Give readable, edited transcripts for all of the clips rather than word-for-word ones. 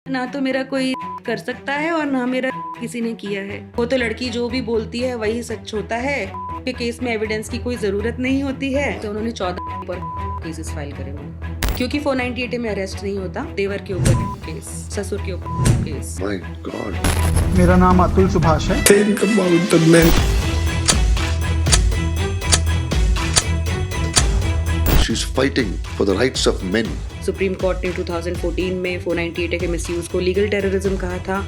ना तो मेरा कोई कर सकता है और ना मेरा किसी ने किया है। वो तो लड़की जो भी बोलती है वही सच होता है। के केस में एविडेंस की कोई जरूरत नहीं होती है, तो उन्होंने 14 पर केसेस फाइल करे हुए, क्योंकि 498 में अरेस्ट नहीं होता। देवर के ऊपर केस, ससुर के ऊपर केस। My God. मेरा नाम अतुल सुभाष है। Think about the men. She's fighting for the rights of men. Supreme court ने 2014 में 498 के मिसयूज को लीगल टेररिज्म कहा था।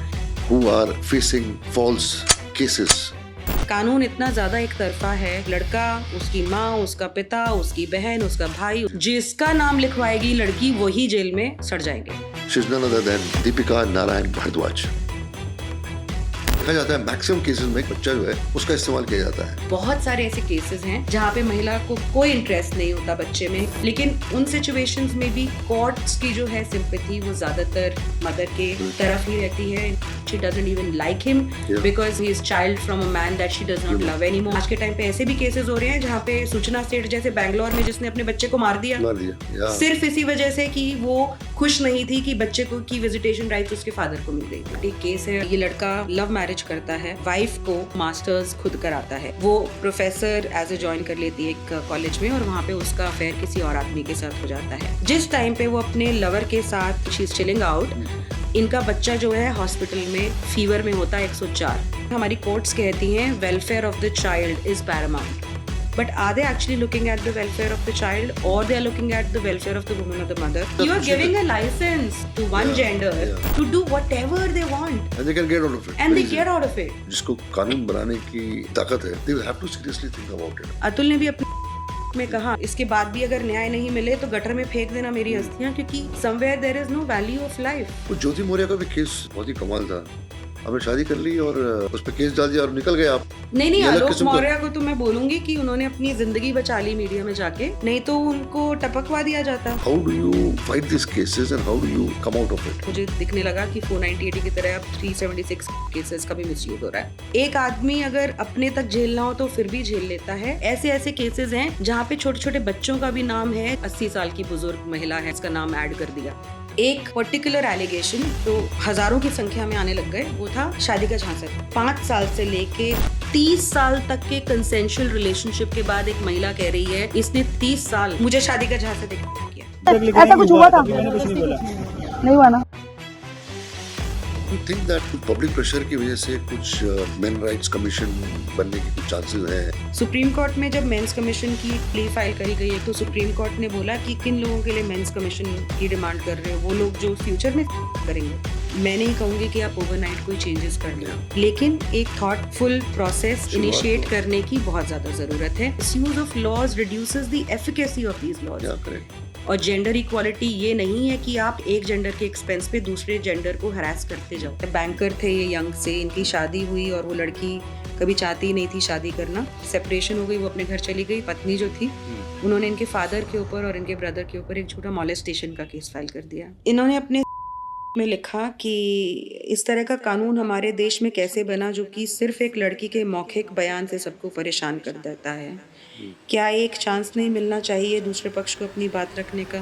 Who are facing false cases. कानून इतना ज्यादा एक तरफा है, लड़का, उसकी माँ, उसका पिता, उसकी बहन, उसका भाई, जिसका नाम लिखवाएगी लड़की वही जेल में सड़ जाएंगे। She's none other than Deepika Narayan Bhardwaj. कहा जाता है मैक्सिमम केसेस में एक बच्चा जो है उसका इस्तेमाल किया जाता है। बहुत सारे ऐसे केसेस हैं जहाँ पे महिला को कोई इंटरेस्ट नहीं होता बच्चे में, लेकिन उन सिचुएशंस में भी कोर्ट्स की जो है सिंपैथी वो ज्यादातर मदर के तरफ ही रहती है। She doesn't even like him because he is child from a man that she does not love anymore. आज के टाइम पे ऐसे भी केसेस हो रहे हैं जहाँ पे सूचना सेठ जैसे बैंगलोर में जिसने अपने बच्चे को मार दिया सिर्फ इसी वजह से कि वो खुश नहीं थी कि बच्चे को की विजिटेशन राइट्स उसके फादर को मिल गई। एक केस है, ये लड़का लव मैरिज करता है, वाइफ को मास्टर्स खुद कराता है, वो प्रोफेसर एज ए ज्वाइन कर लेती है एक कॉलेज में और वहाँ पे उसका अफेयर किसी और आदमी के साथ हो जाता है। जिस टाइम पे वो अपने लवर के साथ शी इज चिलिंग आउट, इनका बच्चा जो है हॉस्पिटल में फीवर में होता है 104। हमारी कोर्ट्स कहती हैं welfare of the child is Paramount, but are they actually looking at the welfare of the child or they are looking at the welfare of the woman or the mother? You are giving a license to one gender to do whatever they want and they can get out of it. and they get out of it. जिसको कानून बनाने की ताकत है, they will have to seriously think about it. Atul ने भी अपने में कहा इसके बाद भी अगर न्याय नहीं मिले तो गटर में फेंक देना मेरी अस्थियां, क्योंकि somewhere there is no value of life. वो ज्योति मौर्य का भी केस बहुत ही कमाल था। आपने शादी कर ली और उस पर केस डाल दिया और निकल गए आप। नहीं, आलोक मौर्य को तो मैं बोलूंगी कि उन्होंने अपनी जिंदगी बचा ली मीडिया में जाके, नहीं तो उनको टपकवा दिया जाता। How do you fight these cases and how do you come out of it? मुझे दिखने लगा कि 498 की तरह अब 376 केसेस का भी मिसयूज हो रहा है। एक आदमी अगर अपने तक झेलना हो तो फिर भी झेल लेता है। ऐसे ऐसे केसेस हैं जहाँ पे छोटे छोटे बच्चों का भी नाम है, 80 साल की बुजुर्ग महिला है, इसका नाम ऐड कर दिया। एक पर्टिकुलर एलिगेशन जो हजारों की संख्या में आने लग गए, वो था शादी का झांसा। 5 साल से लेके 30 साल तक के कंसेंशुअल रिलेशनशिप के बाद एक महिला कह रही है इसने 30 साल मुझे शादी का झांसा किया। ऐसा कुछ हुआ था? नहीं हुआ ना। You think that public pressure की वजह से कुछ मेन राइट्स कमीशन बनने की कुछ चांसेस हैं? सुप्रीम कोर्ट में जब मेंस कमीशन की प्ली फाइल करी गई है तो सुप्रीम कोर्ट ने बोला कि किन लोगों के लिए मेंस कमीशन की डिमांड कर रहे हो, वो लोग जो फ्यूचर में करेंगे। मैं नहीं कहूंगी कि आप ओवरनाइट कोई चेंजेस कर लो, लेकिन एक थॉटफुल प्रोसेस इनिशिएट करने की बहुत ज्यादा जरूरत है। Misuse of laws reduces the efficacy of these laws. और जेंडर इक्वालिटी ये नहीं है कि आप एक जेंडर के एक्सपेंस पे दूसरे जेंडर को हरास करते जाओ। बैंकर थे ये यंग से, इनकी शादी हुई और वो लड़की कभी चाहती ही नहीं थी शादी करना, सेपरेशन हो गई, वो अपने घर चली गई। पत्नी जो थी उन्होंने इनके फादर के ऊपर और इनके ब्रदर के ऊपर एक छोटा मॉलेस्टेशन का केस फाइल कर दिया। इन्होंने अपने में लिखा कि इस तरह का कानून हमारे देश में कैसे बना जो कि सिर्फ एक लड़की के मौखिक बयान से सबको परेशान कर देता है। क्या एक चांस नहीं मिलना चाहिए दूसरे पक्ष को अपनी बात रखने का?